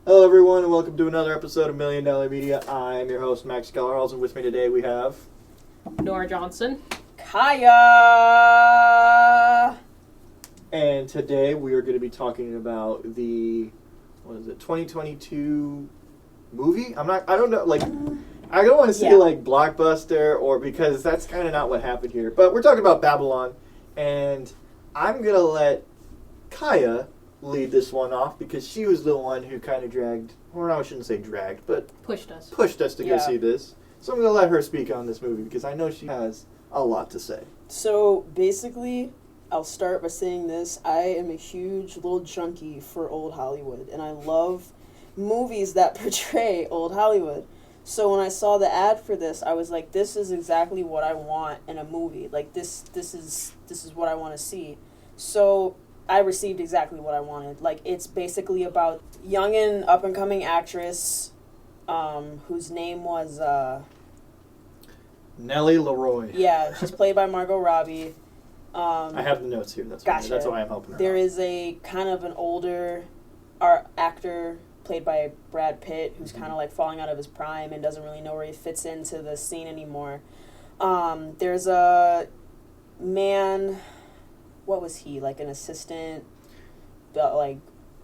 Hello everyone and welcome to another episode of Million Dollar Media. I'm your host Max Kellerhals, and with me today we have Nora Johnson. Kyah! And today we are going to be talking about the 2022 movie? I don't know, I don't want to say blockbuster, or because that's kind of not what happened here. But we're talking about Babylon, and I'm going to let Kyah lead this one off because she was the one who kind of dragged, or I shouldn't say dragged, but pushed us to go see this. So I'm going to let her speak on this movie because I know she has a lot to say. So basically, I'll start by saying this. I am a huge little junkie for old Hollywood, and I love movies that portray old Hollywood. So when I saw the ad for this, I was like, this is exactly what I want in a movie. Like, this is what I want to see. So I received exactly what I wanted. Like, it's basically about young and up-and-coming actress whose name was... Nellie Leroy. Yeah, she's played by Margot Robbie. I have the notes here. That's why I'm helping her There out. is a kind of an older actor played by Brad Pitt who's kind of like falling out of his prime and doesn't really know where he fits into the scene anymore. There's a man... What was he, like an assistant?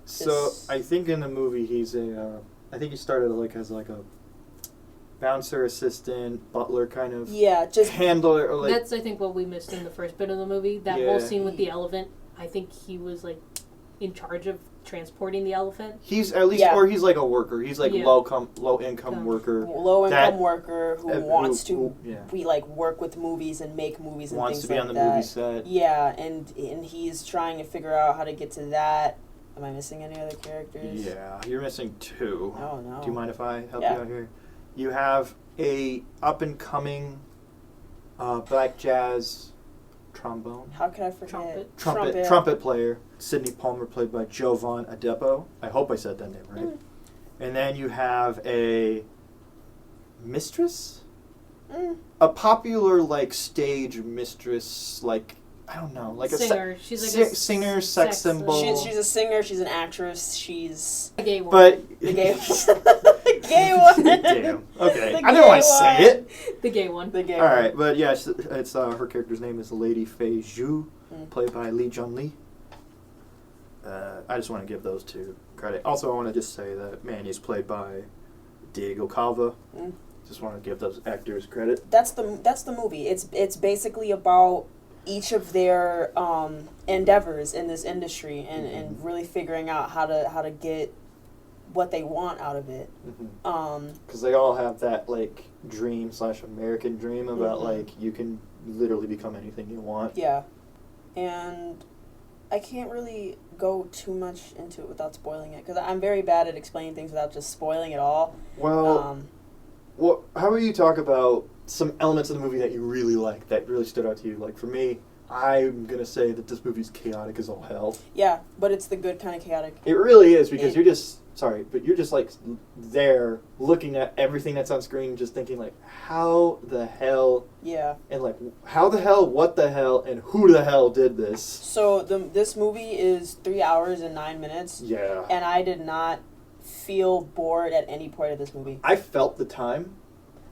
So I think in the movie he's I think he started as a bouncer, assistant, butler kind of. Yeah, just handler. Or That's I think what we missed in the first bit of the movie. That whole scene with the elephant. I think he was in charge of transporting the elephant. He's at least, or he's like a worker. He's low income worker. Low income worker who wants to work with movies and make movies and wants things to be like on the that. movie set. Yeah, and he's trying to figure out how to get to that. Am I missing any other characters? Yeah, you're missing two. Oh no. Do you mind if I help you out here? You have a up and coming black jazz trombone. How could I forget? Trumpet player. Sidney Palmer, played by Jovan Adepo. I hope I said that name right. Mm. And then you have a mistress? Mm. A popular, stage mistress, I don't know, a singer. She's a singer, sex symbol. She's a singer. She's an actress. She's a gay one. But the gay one. Damn. Okay. I didn't want to say it. The gay one. The gay one. All one. right, but yeah, it's her character's name is Lady Fei Zhu, played by Lee Jun Lee. I just want to give those two credit. Also, I want to just say that Manny's played by Diego Calva. Mm. Just want to give those actors credit. That's the movie. It's basically about each of their endeavors in this industry and really figuring out how to get what they want out of it. Because they all have that dream / American dream about you can literally become anything you want. Yeah, and I can't really go too much into it without spoiling it because I'm very bad at explaining things without just spoiling it all. Well, how about you talk about some elements of the movie that you really like, that really stood out to you? For me, I'm going to say that this movie's chaotic as all hell. Yeah, but it's the good kind of chaotic. It really is, because you're just there looking at everything that's on screen, just thinking how the hell? Yeah. And how the hell, what the hell, and who the hell did this? So this movie is 3 hours and 9 minutes. Yeah. And I did not feel bored at any point of this movie. I felt the time.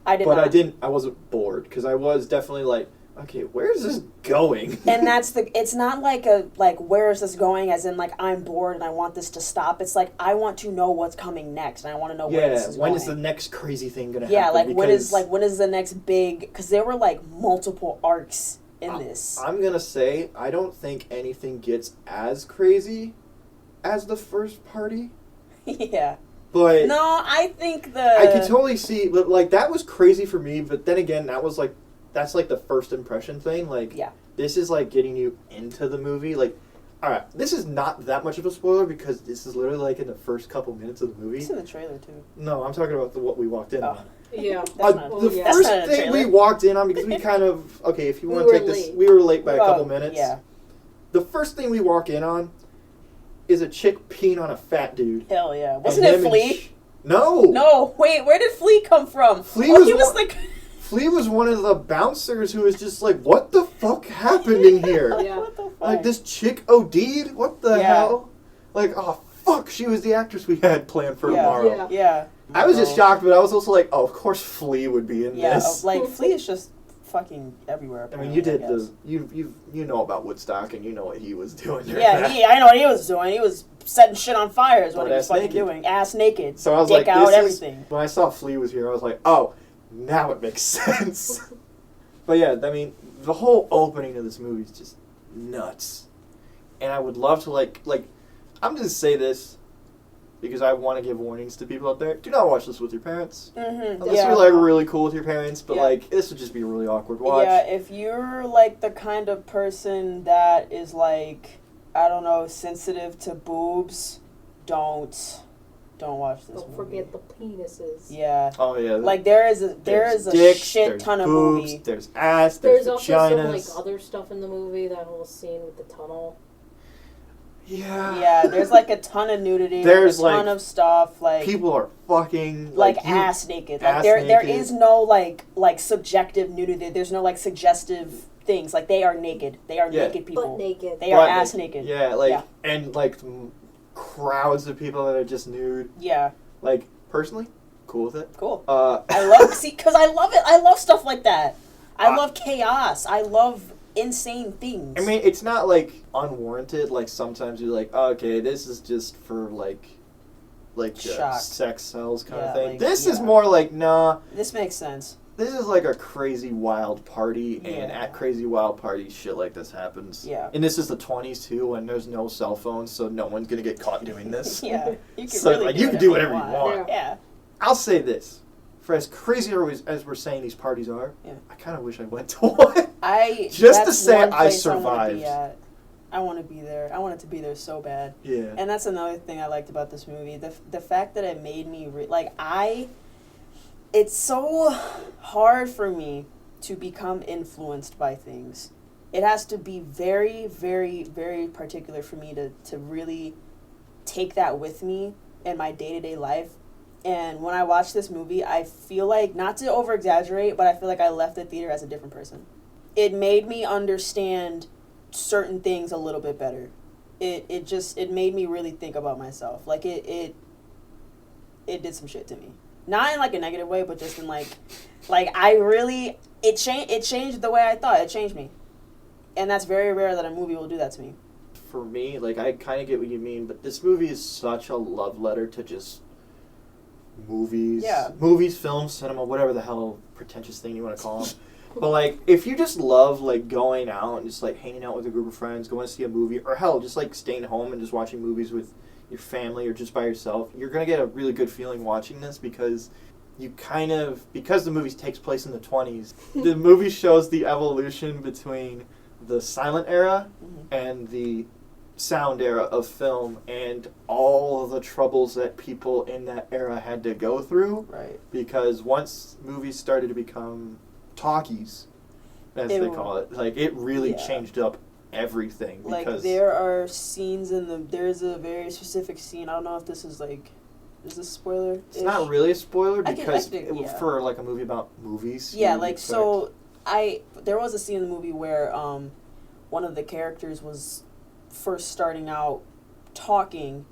I wasn't bored, because I was definitely okay, where is this going? And it's not where is this going as in I'm bored and I want this to stop. It's I want to know what's coming next and I want to know where this is going. When is the next crazy thing going to happen? Yeah, when is the next big, because there were multiple arcs in this. I'm going to say I don't think anything gets as crazy as the first party. Yeah. But no, I think I can totally see, but that was crazy for me, but then again, that was that's the first impression thing. This is getting you into the movie. Alright, this is not that much of a spoiler because this is literally in the first couple minutes of the movie. It's in the trailer too. No, I'm talking about what we walked in on. Yeah. The first thing we walked in on, because we kind of, if you want to take this, we were late by a couple minutes. Yeah. The first thing we walk in on is a chick peeing on a fat dude. Hell yeah. Wasn't it Flea? No. No, wait, where did Flea come from? Flea was one of the bouncers who was just what the fuck happened in here? Yeah. What the fuck? This chick OD'd? What the hell? fuck, she was the actress we had planned for tomorrow. Yeah. I was just shocked, but I was also like, oh, of course Flea would be in this. Like, Flea is just fucking everywhere. I mean, you did you know about Woodstock, and you know what he was doing. I know what he was doing. He was setting shit on fire is what he was fucking doing. Ass naked. So I was dick like, out, everything. When I saw Flea was here, I was like, oh, now it makes sense. But yeah, I mean, the whole opening of this movie is just nuts. And I would love to, like, I'm going to say this because I want to give warnings to people out there. Do not watch this with your parents. Mm-hmm. Unless you're, like, really cool with your parents. But, like, this would just be a really awkward watch. Yeah, if you're, like, the kind of person that is, like, I don't know, sensitive to boobs, don't watch this movie. Don't forget the penises. Yeah. Oh, yeah. Like, there is a dicks, shit ton of boobs, movie. There's ass, there's also vaginas. some, like, other stuff in the movie, that whole scene with the tunnel. Yeah. Yeah, there's, like, a ton of nudity. There's, a ton of stuff, like... People are fucking... Like ass naked. Like, there is no, like, subjective nudity. There's no, like, suggestive things. Like, they are naked. They are naked people. Butt naked. They are ass naked. Yeah, like, and, like, crowds of people that are just nude. Yeah. Like, personally, cool with it. Cool. I love, because I love it. I love stuff like that. I love chaos. I love insane things. I mean, it's not, like, unwarranted. Like, sometimes you're like, oh, okay, this is just for, like sex sells kind of thing. Like, this is more like, nah. This makes sense. This is like a crazy wild party, and at crazy wild parties, shit like this happens. Yeah. And this is the 20s, too, when there's no cell phones, so no one's going to get caught doing this. Yeah. You can so, really like, you can do whatever you want. Yeah. I'll say this. For as crazy as we're saying these parties are, yeah. I kind of wish I went to one. Just to say I survived. I want to be there. I wanted to be there so bad. Yeah. And that's another thing I liked about this movie. The fact that it made me... It's so hard for me to become influenced by things. It has to be very, very, very particular for me to really take that with me in my day-to-day life. And when I watch this movie, I feel like, not to over-exaggerate, but I feel like I left the theater as a different person. It made me understand certain things a little bit better. It made me really think about myself. Like, it did some shit to me. Not in, like, a negative way, but just in, it changed the way I thought. It changed me. And that's very rare that a movie will do that to me. For me, like, I kind of get what you mean, but this movie is such a love letter to just movies. Yeah. Movies, films, cinema, whatever the hell pretentious thing you want to call them. But, like, if you just love, like, going out and just, like, hanging out with a group of friends, going to see a movie, or hell, just, like, staying home and just watching movies with your family or just by yourself, you're going to get a really good feeling watching this because because the movie takes place in the 20s, the movie shows the evolution between the silent era and the sound era of film and all of the troubles that people in that era had to go through. Right. Because once movies started to become talkies, as they call it, like, it really changed up everything. Like, there are scenes there's a very specific scene, I don't know if this is, like, is this spoiler? It's not really a spoiler because for, like, a movie about movies. Yeah, like, so there was a scene in the movie where one of the characters was first starting out talking,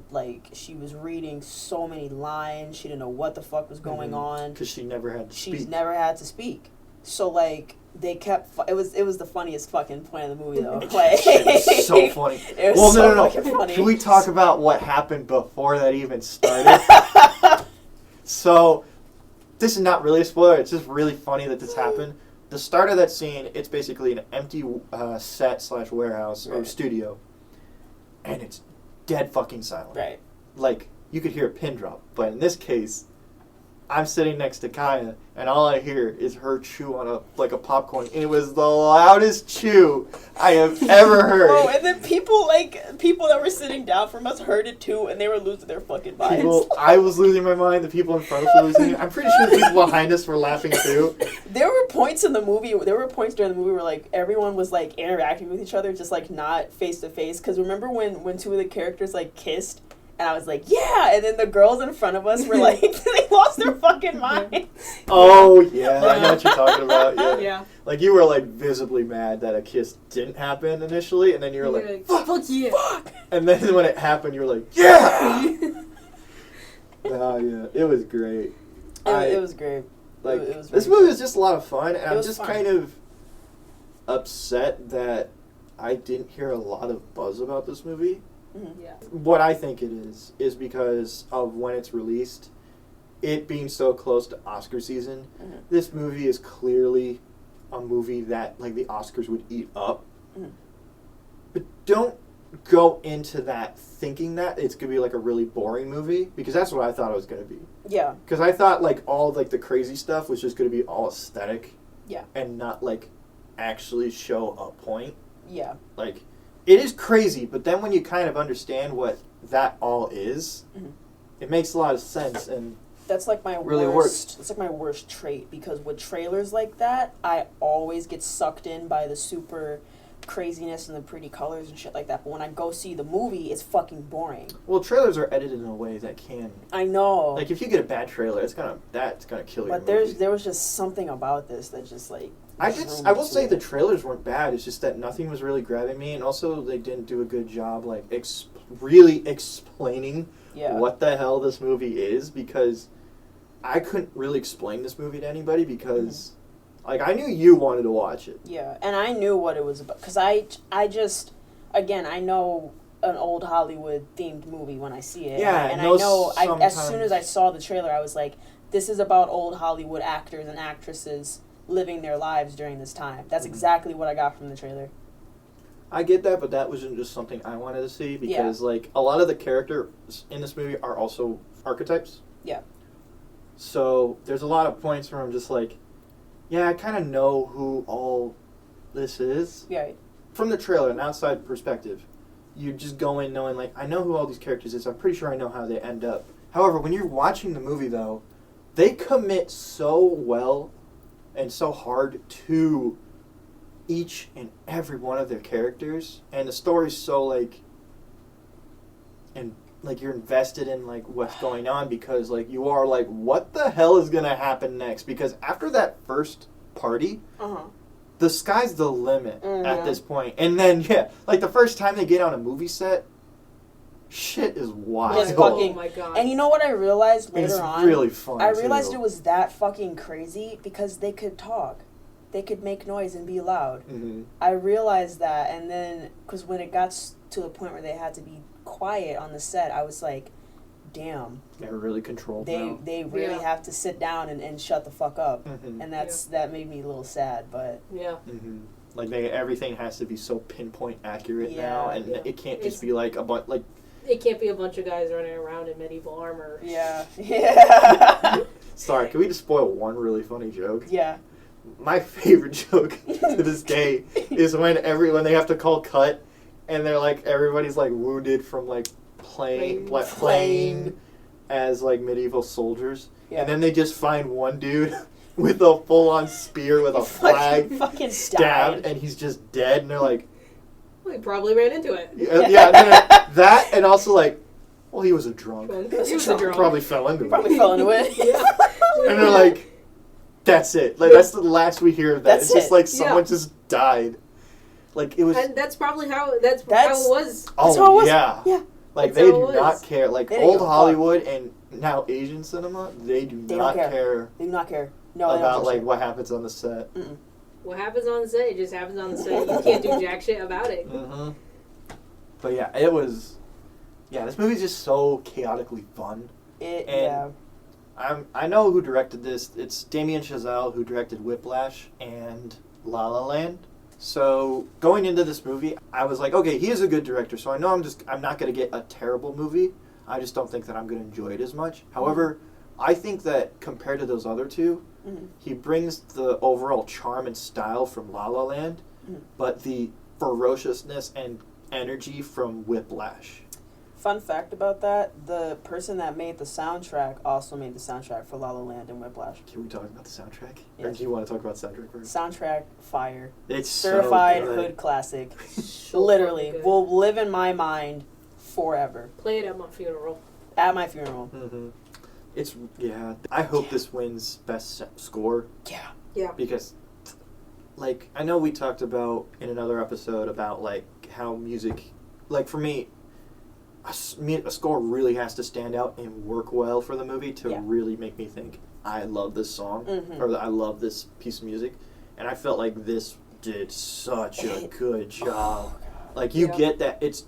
like, she was reading so many lines, she didn't know what the fuck was going on. Because she never had to speak. She's never had to speak. So, like, they kept... It was the funniest fucking point of the movie, though. Like, it's so funny. It was fucking funny. Can we talk about what happened before that even started? So, this is not really a spoiler. It's just really funny that this happened. The start of that scene, it's basically an empty set/warehouse or studio. And it's dead fucking silent. Right. Like, you could hear a pin drop. But in this case, I'm sitting next to Kyah, and all I hear is her chew on a popcorn. And it was the loudest chew I have ever heard. Oh, and then people that were sitting down from us heard it too, and they were losing their fucking minds. I was losing my mind. The people in front of us were losing it. I'm pretty sure the people behind us were laughing too. There were points during the movie where, like, everyone was, like, interacting with each other, just, like, not face to face. Because remember when two of the characters, like, kissed? And I was like, yeah. And then the girls in front of us were like, they lost their fucking mind. Oh, yeah. I know what you're talking about. Yeah. Yeah. Like, you were, like, visibly mad that a kiss didn't happen initially, and then you were like, fuck yeah. Fuck. And then when it happened, you were like, yeah! Oh, yeah. It was great. It was great. Like, it was this really movie good. was just a lot of fun, and I'm just fun. kind of upset that I didn't hear a lot of buzz about this movie. Mm-hmm. Yeah. What I think it is because of when it's released, it being so close to Oscar season. Mm-hmm. This movie is clearly a movie that, like, the Oscars would eat up. Mm-hmm. But don't go into that thinking that it's going to be, like, a really boring movie, because that's what I thought it was going to be. Yeah. Because I thought, like, all, like, the crazy stuff was just going to be all aesthetic. Yeah. And not, like, actually show a point. Yeah. Like, it is crazy, but then when you kind of understand what that all is, it makes a lot of sense, and that's like my really worst. works. That's like my worst trait, because with trailers like that, I always get sucked in by the super craziness and the pretty colors and shit like that. But when I go see the movie, it's fucking boring. well, trailers are edited in a way that can, I know. like, if you get a bad trailer, that's gonna kill your But movie. there was just something about this that just like. I will drew say me the to it. trailers weren't bad. It's just that nothing was really grabbing me, and also they didn't do a good job, like, really explaining Yeah. what the hell this movie is, because I couldn't really explain this movie to anybody, because, like, I knew you wanted to watch it. Yeah, and I knew what it was about, because I just, again, I know an old Hollywood themed movie when I see it. Yeah, and and I know as sometimes- soon as I saw the trailer, I was like, this is about old Hollywood actors and actresses living their lives during this time. That's exactly what I got from the trailer. I get that, but that wasn't just something I wanted to see, because, like, a lot of the characters in this movie are also archetypes. Yeah. So there's a lot of points where I'm just like, yeah, I kind of know who all this is. Yeah. From the trailer, an outside perspective, you just go in knowing, like, I know who all these characters is. I'm pretty sure I know how they end up. However, when you're watching the movie, though, they commit so well and so hard to each and every one of their characters, and the story's so, like, and, like, you're invested in, like, what's going on, because, like, you are like, what the hell is gonna happen next? Because after that first party, the sky's the limit at this point. And then, yeah, like, the first time they get on a movie set, shit is wild. It's fucking- Oh my god. And you know what I realized later it's on? really fun. I realized too. it was that fucking crazy because they could talk. They could make noise and be loud. Mhm. I realized that, and then, because when it got to the point where they had to be quiet on the set, I was like, damn, They're really controlled now. they really Yeah. have to sit down and shut the fuck up. Mhm. And that made me a little sad, but Yeah. Mm-hmm. Like, everything has to be so pinpoint accurate now, and Yeah. it can't just It's- be like a bunch, like, It can't be a bunch of guys running around in medieval armor. yeah. Yeah. sorry, can we just spoil one really funny joke? Yeah. My favorite joke to this day is when they have to call cut, and they're like, everybody's like wounded from like playing as like medieval soldiers, Yeah. and then they just find one dude with a full-on spear with a flag fucking stabbed, died. and he's just dead, and they're like, Well, he probably ran into it. yeah, that, and also like, well, he was a drunk. He was a drunk. Probably fell into it. Probably fell into it. Yeah. And they're like, that's it. Like, that's the last we hear of that. That's It's just it. like someone Yeah. just died. Like, it was. And that's probably how how it was. That's Oh, how it was. yeah. Yeah. Like, That's they how do it not was. care. Like, They didn't old give a fuck. Hollywood and now Asian cinema, they do They not don't care They do not care. No, they don't about, give a like, shit. what happens on the set. What happens on the set, it just happens on the set. You can't do jack shit about it. Mm-hmm. But, yeah, it was. Yeah, this movie's just so chaotically fun. Yeah. I know who directed this. It's Damien Chazelle, who directed Whiplash and La La Land. So going into this movie, I was like, okay, he is a good director, so I know I'm not going to get a terrible movie. I just don't think that I'm going to enjoy it as much. However, I think that compared to those other two, he brings the overall charm and style from La La Land, but the ferociousness and energy from Whiplash. Fun fact about that, the person that made the soundtrack also made the soundtrack for La La Land and Whiplash. Can we talk about the soundtrack? Or Yes. do you want to talk about the soundtrack first? Soundtrack, fire. It's Certified so good. hood classic. So Literally, fucking good. will live in my mind forever. Play it at my funeral. At my funeral. Mm-hmm. It's, yeah. I hope this wins Best Score. Yeah. Yeah. Because, like, I know we talked about in another episode about, like, how music, like, for me, a score really has to stand out and work well for the movie to really make me think, I love this song, or I love this piece of music. And I felt like this did such a good job. Like, you get that, it's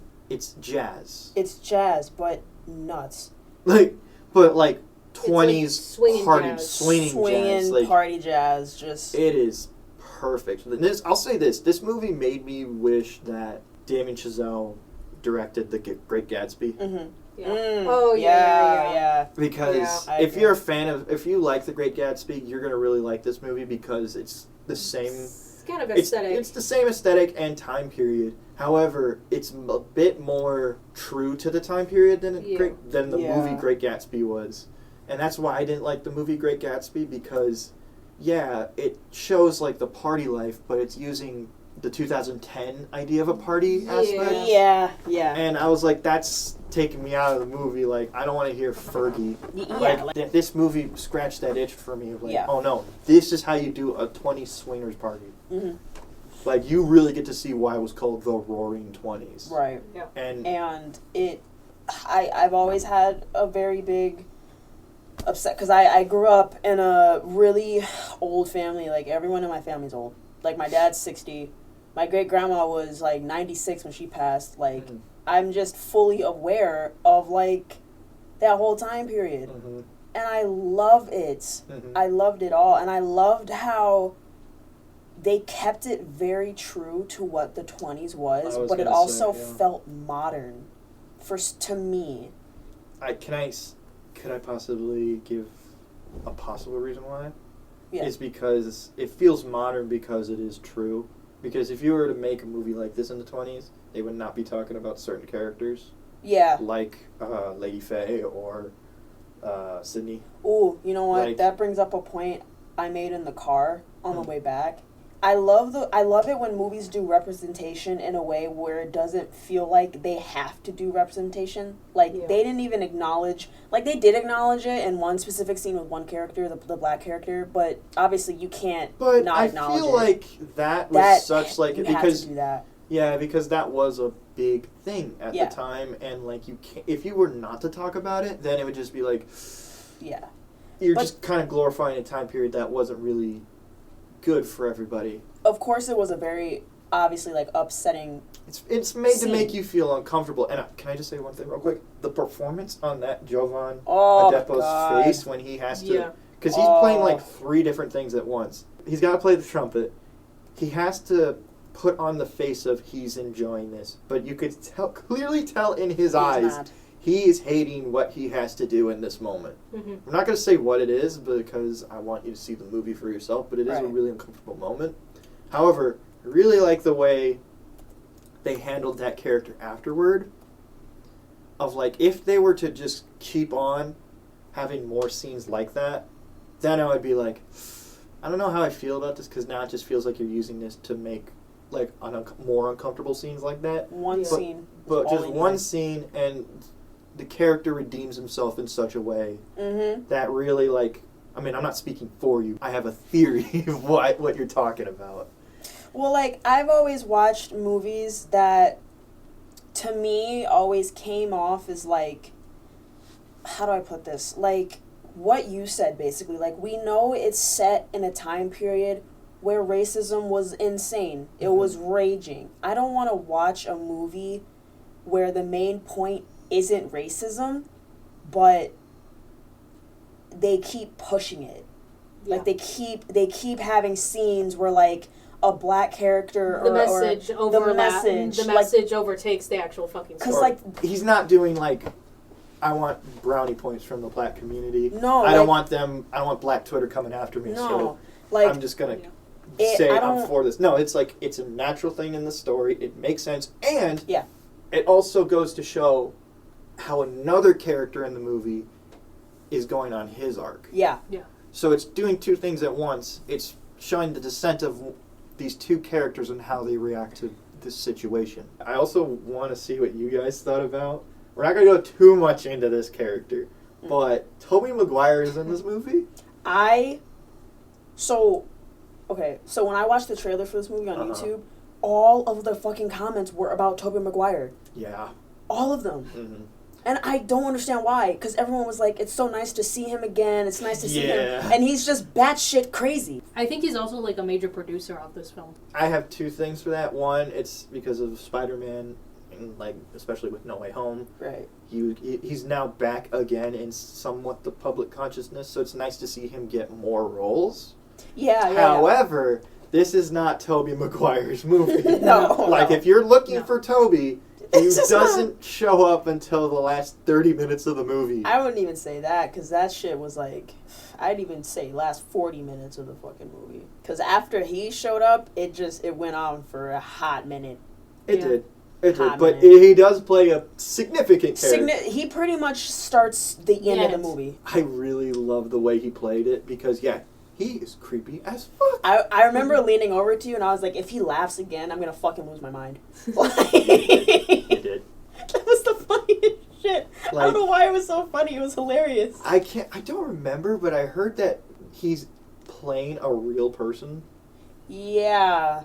jazz. It's jazz, but nuts. Like, but, like, 20s swinging party, jazz. swinging jazz. Like, party jazz, just... It is perfect. I'll say this movie made me wish that Damien Chazelle directed The Great Gatsby. Mm-hmm. Yeah. Oh, yeah. Because if you're a fan of, if you like The Great Gatsby, you're going to really like this movie because it's the same... It's kind of aesthetic. It's the same aesthetic and time period. However, it's a bit more true to the time period than the movie Great Gatsby was. And that's why I didn't like the movie Great Gatsby, because, it shows, like, the party life, but it's using the 2010 idea of a party aspect. Yeah. And I was like, that's taking me out of the movie. Like, I don't want to hear Fergie. This movie scratched that itch for me of, like, oh, no, this is how you do a 20s swingers party. Mm-hmm. Like, you really get to see why it was called the Roaring 20s. Right. Yeah. And I've always had a very big upset, because I grew up in a really old family. Like, everyone in my family's old. Like, my dad's 60. My great-grandma was, like, 96 when she passed. Like, I'm just fully aware of, like, that whole time period. Mm-hmm. And I love it. Mm-hmm. I loved it all. And I loved how they kept it very true to what the 20s was, but it also felt modern to me. Could I possibly give a possible reason why? Yeah. It's because it feels modern because it is true. Because if you were to make a movie like this in the 20s, they would not be talking about certain characters. Yeah. Like Lady Faye or Sydney. Ooh, you know what? Like, that brings up a point I made in the car on the way back. I love it when movies do representation in a way where it doesn't feel like they have to do representation. Like, they didn't even acknowledge... Like, they did acknowledge it in one specific scene with one character, the black character, but obviously you can't not acknowledge it. But I feel like that was such, like... You because had to do that. Yeah, because that was a big thing at the time, and, like, you can't... If you were not to talk about it, then it would just be like... Yeah. You're just kind of glorifying a time period that wasn't really... good for everybody. Of course, it was a very obviously like upsetting. It's made scene. to make you feel uncomfortable. And can I just say one thing real quick? The performance on that Jovan Adepo's face when he has to, because he's playing like 3 different things at once. He's got to play the trumpet. He has to put on the face of he's enjoying this, but you could clearly tell in his eyes. Mad. He is hating what he has to do in this moment. Mm-hmm. I'm not going to say what it is because I want you to see the movie for yourself, but it is a really uncomfortable moment. However, I really like the way they handled that character afterward. Of like, if they were to just keep on having more scenes like that, then I would be like, I don't know how I feel about this, because now it just feels like you're using this to make like more uncomfortable scenes like that. One scene. But just one scene, and the character redeems himself in such a way that really, like, I mean, I'm not speaking for you. I have a theory of what you're talking about. Well, like, I've always watched movies that, to me, always came off as, like, how do I put this? Like, what you said, basically. Like, we know it's set in a time period where racism was insane. It was raging. I don't want to watch a movie where the main point isn't racism, but they keep pushing it. Yeah. Like, they keep having scenes where, like, a black character the message overtakes the actual fucking story. Because, like, he's not doing, like, I want brownie points from the black community. No, I don't want black Twitter coming after me. No, so like, I'm just gonna say I'm for this. No, it's like, it's a natural thing in the story. It makes sense, and it also goes to show how another character in the movie is going on his arc. Yeah. So it's doing 2 things at once. It's showing the descent of these 2 characters and how they react to this situation. I also want to see what you guys thought about we're not going to go too much into this character, but Tobey Maguire is in this movie. So when I watched the trailer for this movie on YouTube, all of the fucking comments were about Tobey Maguire. Yeah. All of them. Mm-hmm. And I don't understand why, because everyone was like, it's so nice to see him again, it's nice to see him, and he's just batshit crazy. I think he's also like a major producer of this film. I have two things for that. One, it's because of Spider-Man, and like especially with No Way Home. Right. He's now back again in somewhat the public consciousness, so it's nice to see him get more roles. Yeah. However, this is not Tobey Maguire's movie. No. If you're looking for Tobey, he doesn't show up until the last 30 minutes of the movie. I wouldn't even say that, because that shit was like, I'd even say last 40 minutes of the fucking movie. Because after he showed up, it went on for a hot minute. It did. But minute. he does play a significant character. He pretty much starts the end of the movie. I really love the way he played it, because, he is creepy as fuck. I remember leaning over to you and I was like, if he laughs again, I'm going to fucking lose my mind. He did. That was the funniest shit. I don't know why it was so funny. It was hilarious. I don't remember, but I heard that he's playing a real person. Yeah.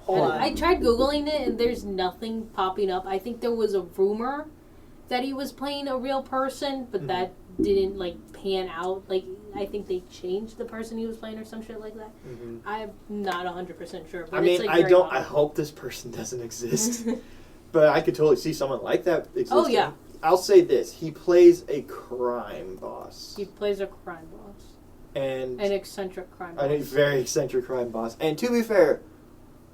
Hold on. I tried Googling it and there's nothing popping up. I think there was a rumor that he was playing a real person, but that didn't pan out. I think they changed the person he was playing or some shit like that. Mm-hmm. I'm not 100% sure. But I hope this person doesn't exist. But I could totally see someone like that existing. Oh, yeah. I'll say this. He plays a crime boss. He plays a crime boss. And an eccentric crime boss. A very eccentric crime boss. And to be fair,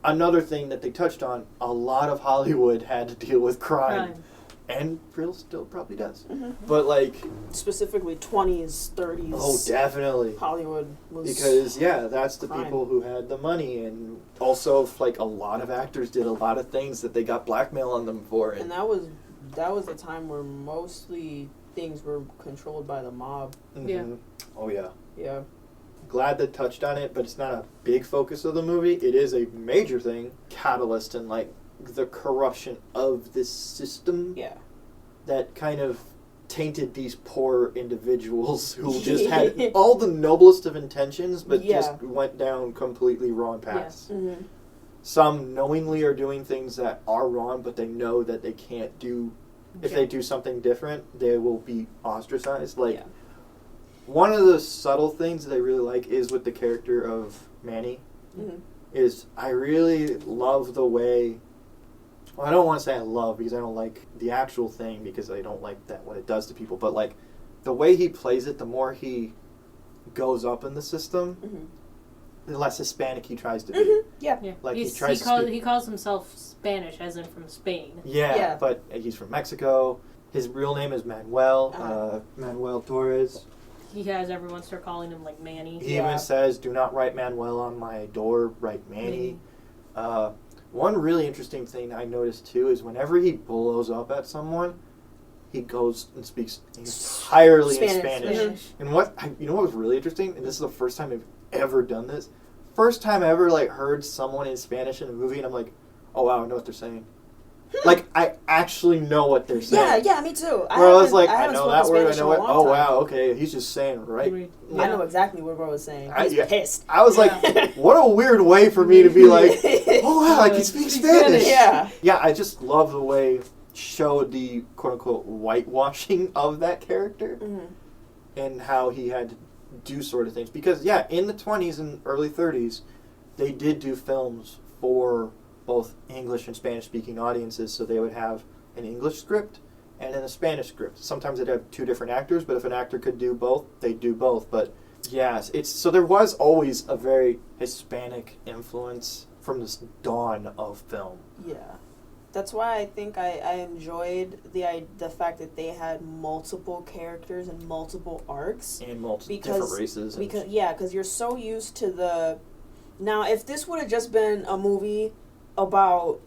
another thing that they touched on, a lot of Hollywood had to deal with crime. And real still probably does. Mm-hmm. But specifically 20s, 30s. Oh, definitely. Hollywood was... Because, that's the crime. people who had the money. And also, a lot of actors did a lot of things that they got blackmail on them for. And that was the time where mostly things were controlled by the mob. Mm-hmm. Yeah. Oh, yeah. Yeah. Glad they touched on it, but it's not a big focus of the movie. It is a major thing. Catalyst and, the corruption of this system that kind of tainted these poor individuals who just had all the noblest of intentions but just went down completely wrong paths. Yeah. Mm-hmm. Some knowingly are doing things that are wrong, but they know that they can't do, if they do something different, they will be ostracized. One of the subtle things that I really like is with the character of Manny, is I really love the way... Well, I don't want to say I love, because I don't like the actual thing, because I don't like that what it does to people. But the way he plays it, the more he goes up in the system, the less Hispanic he tries to be. Mm-hmm. Yeah. He calls himself Spanish, as in from Spain. Yeah, but he's from Mexico. His real name is Manuel. Manuel Torres. He has everyone start calling him Manny. He even says, "Do not write Manuel on my door. Write Manny." One really interesting thing I noticed, too, is whenever he blows up at someone, he goes and speaks entirely in Spanish. Mm-hmm. And what was really interesting, and this is the first time I've ever done this, first time I ever, heard someone in Spanish in a movie, and I'm like, oh, wow, I know what they're saying. I actually know what they're saying. Yeah, me too. I was I know that word, I know it. Oh, wow, okay, he's just saying, right? Yeah. I know exactly what bro was saying. He's pissed. I was what a weird way for me to be oh, wow, he speaks Spanish. Yeah. Yeah, I just love the way showed the quote-unquote whitewashing of that character and how he had to do sort of things. Because, in the 20s and early 30s, they did do films for both English and Spanish-speaking audiences, so they would have an English script and then a Spanish script. Sometimes they'd have two different actors, but if an actor could do both, they'd do both. But so there was always a very Hispanic influence from this dawn of film. Yeah. That's why I think I enjoyed the fact that they had multiple characters and multiple arcs. And multiple different races. Because you're so used to the... Now, if this would have just been a movie about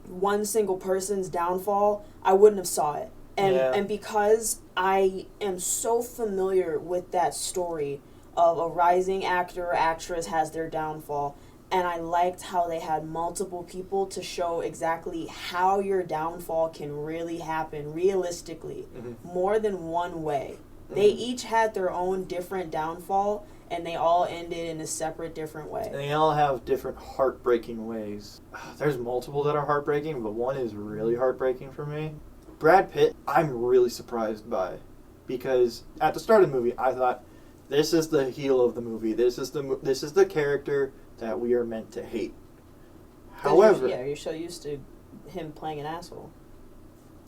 one single person's downfall, I wouldn't have saw it. And because I am so familiar with that story of a rising actor or actress has their downfall, And I liked how they had multiple people to show exactly how your downfall can really happen realistically, more than one way. They each had their own different downfall, and they all ended in a separate, different way. And they all have different heartbreaking ways. There's multiple that are heartbreaking, but one is really heartbreaking for me. Brad Pitt, I'm really surprised by. Because at the start of the movie, I thought, this is the heel of the movie. This is the character that we are meant to hate. However... You're so used to him playing an asshole.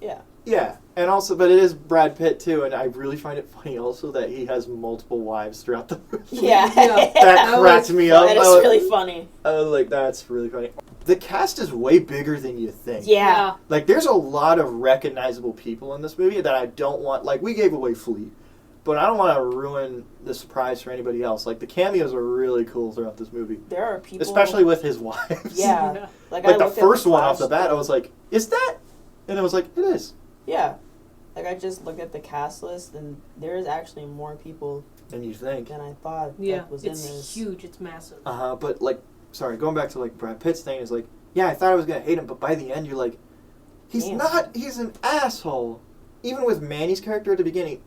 Yeah. Yeah, and also, but it is Brad Pitt too, and I really find it funny also that he has multiple wives throughout the movie. Yeah. That cracked me up. That is really funny. I was like, that's really funny. The cast is way bigger than you think. Yeah. Like, there's a lot of recognizable people in this movie that I don't want, like, we gave away Flea, but I don't want to ruin the surprise for anybody else. Like, the cameos are really cool throughout this movie. There are people... Especially with his wives. Yeah. Like the first one off the bat, I was like, is that? And I was like, it is. Yeah. Like, I just looked at the cast list, and there is actually more people than you think. than I thought was in this. It's huge. It's massive. But, like, sorry, going back to, like, Brad Pitt's thing is, like, yeah, I thought I was going to hate him, but by the end, you're like, he's not, he's an asshole. Even with Manny's character at the beginning,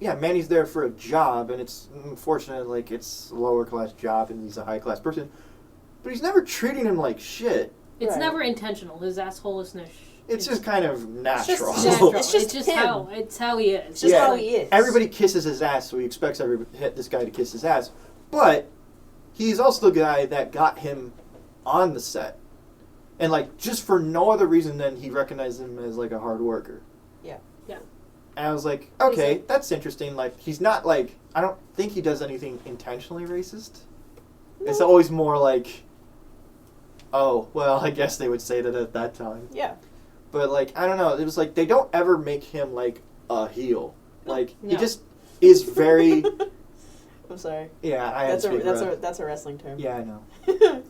yeah, Manny's there for a job, and it's unfortunate, like, it's a lower-class job, and he's a high-class person, but he's never treating him like shit. It's never intentional, his assholishness. It's just kind of natural. It's just how he is. It's just how he is. Everybody kisses his ass, so he expects this guy to kiss his ass. But he's also the guy that got him on the set. And, like, just for no other reason than he recognized him as, like, a hard worker. Yeah. Yeah. And I was like, okay, that's interesting. Like, he's not, like, I don't think he does anything intentionally racist. No. It's always more like, oh, well, I guess they would say that at that time. Yeah. But, like, I don't know. It was like, they don't ever make him, like, a heel. Like, No. he just is very... I'm sorry. Yeah, That's a wrestling term. Yeah, I know.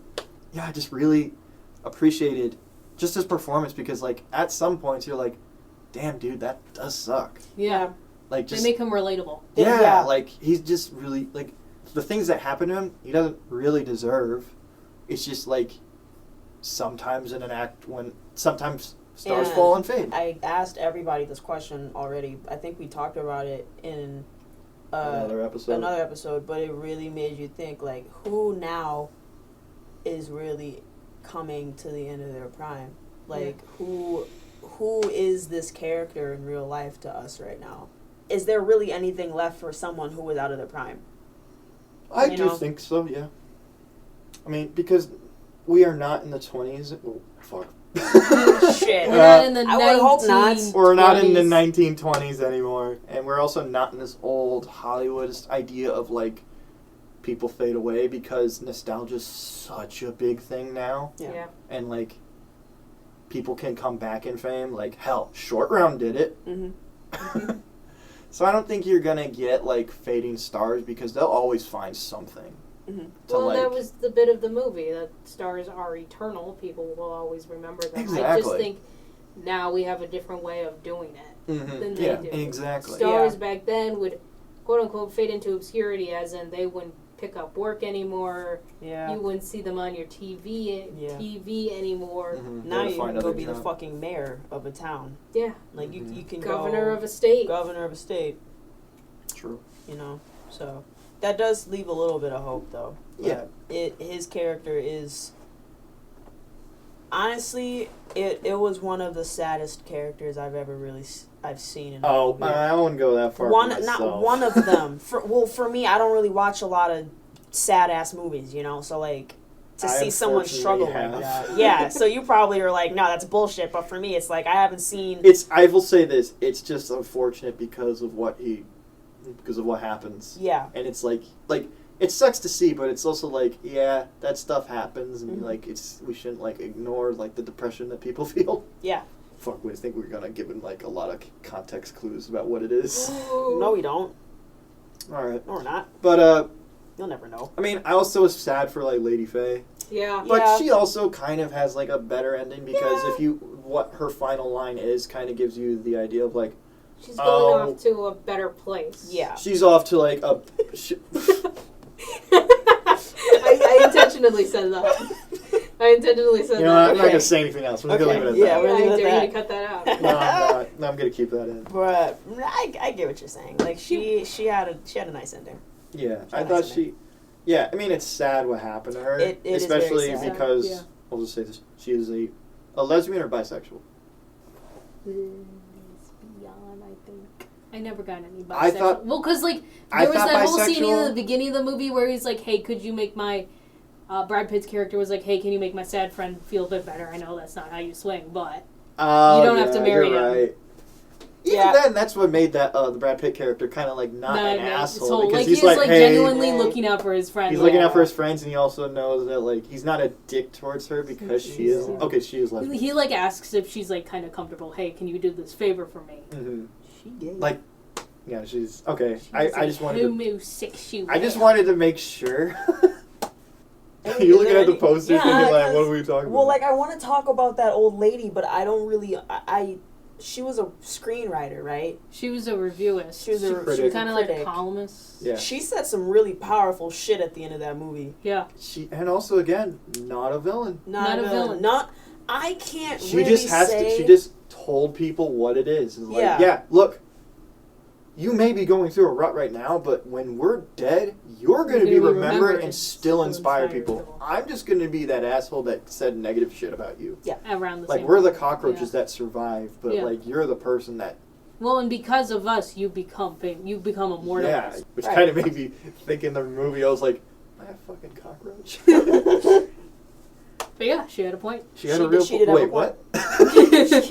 Yeah, I just really appreciated just his performance because, like, at some points you're like, damn, dude, that does suck. Yeah. Like, just... They make him relatable. Yeah, like, he's just really, like, the things that happen to him, he doesn't really deserve. It's just, like, sometimes in an act when... Sometimes... Stars fall and fade. I asked everybody this question already. I think we talked about it in another episode, but it really made you think, like, who now is really coming to the end of their prime? Like, who is this character in real life to us right now? Is there really anything left for someone who was out of their prime? I do think so, yeah. I mean, because we are not in the 20s. Oh, fuck. Shit. We're not in the I would hope not. We're not in the 1920s anymore. And we're also not in this old Hollywood idea of, like, people fade away because nostalgia's such a big thing now. Yeah. And, like, people can come back in fame. Like, hell, Short Round did it. Mm-hmm. So I don't think you're going to get, like, fading stars because they'll always find something. Mm-hmm. Well, that was the bit of the movie, that stars are eternal. People will always remember them. Exactly. I just think now we have a different way of doing it than they do. Exactly. Stars back then would, quote-unquote, fade into obscurity, as in they wouldn't pick up work anymore. Yeah. You wouldn't see them on your TV anymore. Mm-hmm. Now you can go be the fucking mayor of a town. Yeah. Like, you can Governor go... of a state. Governor of a state. True. You know, so... That does leave a little bit of hope, though. Yeah. His character is... Honestly, it was one of the saddest characters I've seen in a movie. I wouldn't go that far. Not one of them. For me, I don't really watch a lot of sad-ass movies, you know? So, like, to see someone struggle like that. Yeah, so you probably are like, no, that's bullshit. But for me, it's like, I haven't seen... I will say this. It's just unfortunate because of what happens. Yeah. And it's like it sucks to see, but it's also like, yeah, that stuff happens, and like we shouldn't like ignore like the depression that people feel. Yeah. Fuck, we think we're gonna give them like a lot of context clues about what it is. No, we don't. All right. No, we're not. But you'll never know. I mean, I also was sad for like Lady Faye. Yeah. But she also kind of has like a better ending because what her final line is kind of gives you the idea of like. She's going off to a better place. Yeah. She's off to like a... I intentionally said that. I intentionally said You know, that. I'm not going to say anything else. We're just going to leave it at Yeah, that. we're I leaving it dare at you to that. cut that out. No, I'm not. No, I'm going to keep that in. But I get what you're saying. Like she had a nice ending. Yeah, She I had thought nice she... Yeah, I mean, it's sad what happened to her. It is very especially sad. because, Yeah. I'll just say this, she is a lesbian or bisexual. Beyond, I think. I never got any bisexual. I thought- well, because like I there was thought that whole scene in bisexual- the beginning of the movie where he's like, "Hey, could you make my Brad Pitt's character was like, "Hey, can you make my sad friend feel a bit better? I know that's not how you swing, but Oh, You don't have to marry you're him." right. Even Yeah. then, that's what made that the Brad Pitt character kind of like not an asshole. So Because like he's like hey, genuinely Hey. looking out for his friend. he's like, looking out for his friends, and he also knows that like he's not a dick towards her because she is. Yeah. Okay, she is lesbian. he like asks if she's like kind of comfortable. Hey, can you do this favor for me? Mm-hmm. She gay. Like, yeah, she's okay. She's I just wanted to. homosexual. I just wanted to make sure. Hey, You're is looking there at the any- poster Yeah, thinking like, 'cause- what are we talking Well, about? like I want to talk about that old lady, but I don't really. She was a screenwriter, right? She was a reviewist. She was a critic. kind of like a critic. columnist. Yeah. She said some really powerful shit at the end of that movie. Yeah. She and also again, not a villain. Not a villain. Not. I can't. She really just has say, to. She just told people what it is. It's like, Yeah. yeah, look, you may be going through a rut right now, but when we're dead, you're going to be remembered and still inspire people. I'm just going to be that asshole that said negative shit about you. Around the Like, same we're the time. cockroaches Yeah. that survive, but Yeah. like you're the person that. Well, and because of us, you become immortal. Yeah, which Right. kind of made me think in the movie. I was like, am I a fucking cockroach? But yeah, she had a point. She had She a real. did- she did have a Wait, point. what?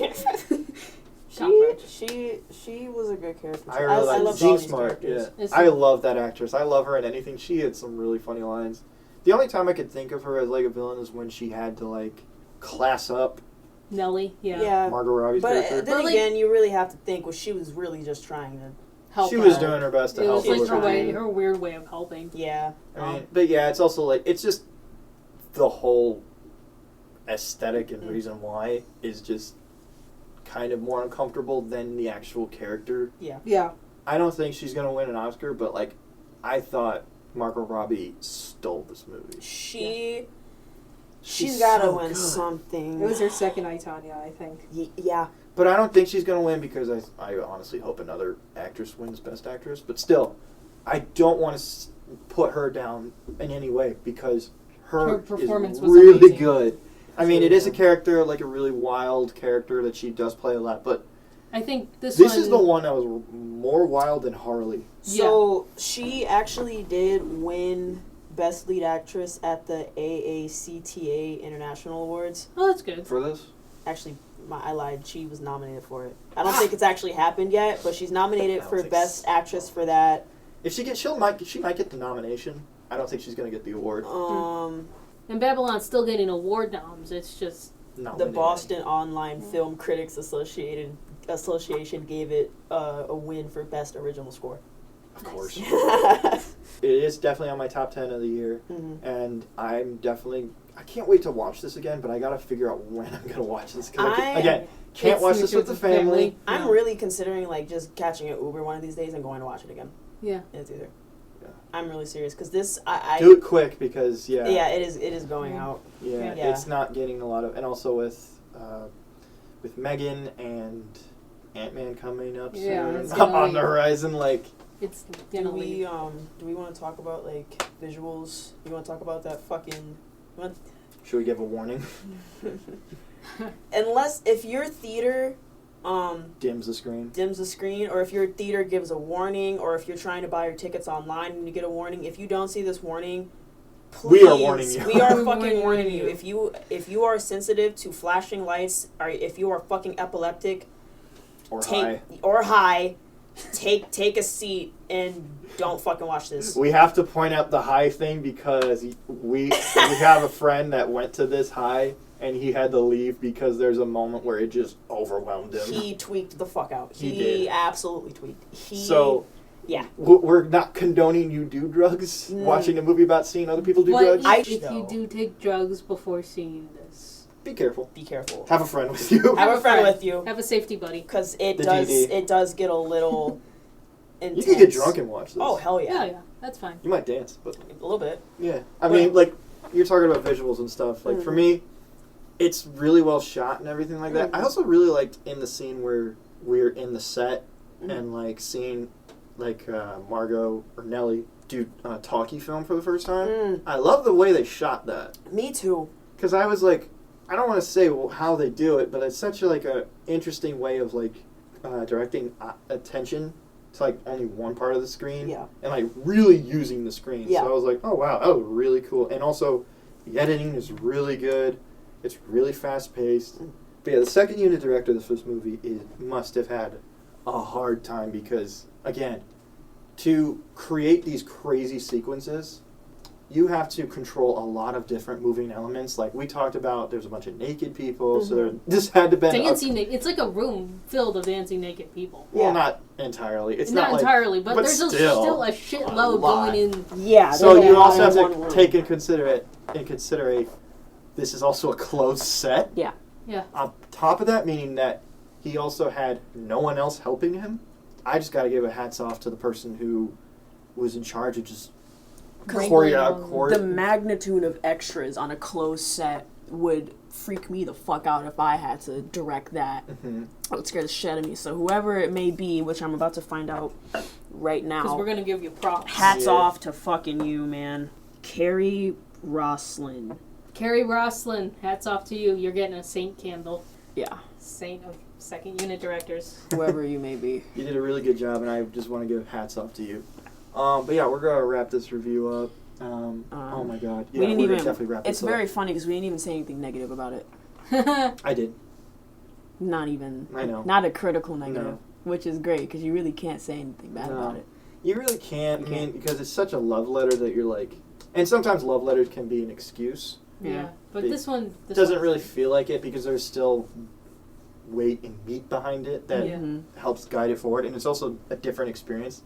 She was a good character. I really like loved Jean all these Smart. Yeah, characters. It's- I love that actress. I love her in anything. She had some really funny lines. The only time I could think of her as like a villain is when she had to like class up Nellie, Yeah. Margot Robbie's But character. then But, like- again, you really have to think. Well, she was really just trying to. help She was out. doing her best to It help was her like with her everything. way, her weird way of helping. Yeah. I mean, but yeah, it's also like it's just the whole aesthetic and reason why is just kind of more uncomfortable than the actual character. Yeah. I don't think she's gonna win an Oscar, but like I thought Margot Robbie stole this movie. She's She's got to so win good. something. It was her second I, Tanya, I think. Yeah. But I don't think she's going to win because I honestly hope another actress wins Best Actress. But still, I don't want to put her down in any way because Her her performance is was really amazing. good. I mean, it is a character, like a really wild character that she does play a lot. But I think this is the one that was more wild than Harley. So she actually did win Best Lead Actress at the AACTA International Awards. Oh, that's good. For this? Actually, I lied. She was nominated for it. I don't think it's actually happened yet, but she's nominated for Best Actress for that. If she might get the nomination. I don't think she's going to get the award. And Babylon's still getting award noms. It's just The Nominated. Boston Online Film Critics Association gave it a win for Best Original Score. Of course. Mhm. It is definitely on my top 10 of the year. And I can't wait to watch this again, but I got to figure out when I'm going to watch this. Because again, can't It's watch your this with the kids' family. I'm Yeah. really considering like just catching an Uber one of these days and going to watch it again. Yeah. It's either. Yeah. I'm really serious because this I Do it quick because, yeah, it is going Yeah. out. Yeah, Yeah. it's not getting a lot of, and also with Megan and Ant-Man coming up Yeah, soon it's gonna on the leave. horizon, like It's Do gonna we leave. want to talk about like visuals? You want to talk about that fucking? should we give a warning? Unless if your theater Dims the screen. dims the screen, or if your theater gives a warning, or if you're trying to buy your tickets online and you get a warning, if you don't see this warning, please, We are warning you. We are We're fucking warning warning you. you. If you are sensitive to flashing lights, or if you are fucking epileptic, Or high. take a seat and don't fucking watch this. We have to point out the high thing because we have a friend that went to this high and he had to leave because there's a moment where it just overwhelmed him. He tweaked the fuck out. He He did. absolutely tweaked. So yeah. we're not condoning you do drugs. Watching a movie about seeing other people do But drugs. if you though. do take drugs before seeing this, Be careful. Be careful. Have a friend with you. Have a friend with you. have a safety buddy. Because The DD. it does get a little You intense. can get drunk and watch this. Oh hell Yeah, yeah. yeah, that's fine. You might dance, but A little bit. yeah. I mean, like you're talking about visuals and stuff. Like for me, it's really well shot and everything like that. I also really liked in the scene where we're in the set and like seeing like Margot or Nellie do talkie film for the first time. I love the way they shot that. Me too. Because I was like, I don't want to say how they do it, but it's such a interesting way of like directing attention to like only one part of the screen and like really using the screen. So I was like, oh wow, that was really cool. And also the editing is really good. It's really fast paced. But yeah, the second unit director of this movie must have had a hard time because again, to create these crazy sequences, you have to control a lot of different moving elements. Like we talked about, there's a bunch of naked people, so this had to be it's like a room filled of dancing naked people. Well, not entirely. It's not like, entirely, but there's still a shitload going in. Yeah. So you also have to take and consider this is also a closed set. Yeah. Yeah. On top of that, meaning that he also had no one else helping him. I just got to give a hats off to the person who was in charge of just the magnitude of extras on a closed set would freak me the fuck out if I had to direct that. It would scare the shit out of me. So whoever it may be, which I'm about to find out right now. Because we're going to give you props. Hats off to fucking you, man. Kerry Roslin. Kerry Roslin, hats off to you. You're getting a Saint candle. Yeah. Saint of second unit directors. Whoever you may be. You did a really good job, and I just want to give hats off to you. But yeah, we're going to wrap this review up. Oh my god. Yeah, we're going to definitely wrap this up. It's very funny because we didn't even say anything negative about it. I did. Not even. I know. Not a critical negative, which is great because you really can't say anything bad about it. You really can't, because it's such a love letter that you're like... And sometimes love letters can be an excuse. Yeah, but this one doesn't really feel like it because there's still weight and meat behind it that helps guide it forward, and it's also a different experience.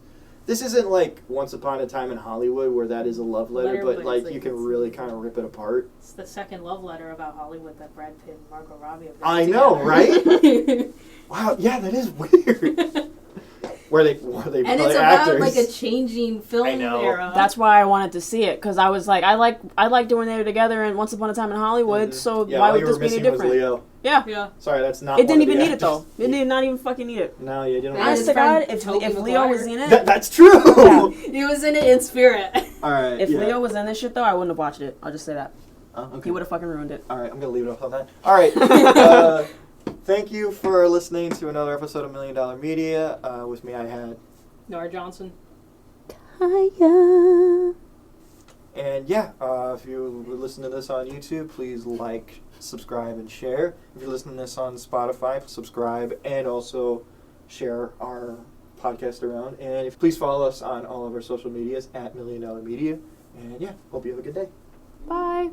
This isn't like Once Upon a Time in Hollywood where that is a love letter, but like you can really kind of rip it apart. It's the second love letter about Hollywood that Brad Pitt and Margot Robbie have I know, right? Wow, yeah, that is weird. Where they and it's about actors. Like a changing film era. That's why I wanted to see it because I was like, I liked when they were together in Once Upon a Time in Hollywood. So why would this be any different? Leo. Yeah. Sorry, that's not. It didn't even need it though. It did not even fucking need it. No, you didn't. Honest to God, if Leo was in it, that's true. Yeah. He was in it in spirit. All right. If Leo was in this shit though, I wouldn't have watched it. I'll just say that. Okay. He would have fucking ruined it. All right, I'm gonna leave it up on that. All right. Thank you for listening to another episode of $1 Million Media. With me, I had Nora Johnson. Kyah. And yeah, if you listen to this on YouTube, please like, subscribe, and share. If you're listening to this on Spotify, subscribe and also share our podcast around. And please follow us on all of our social medias at $1 Million Media. And yeah, hope you have a good day. Bye.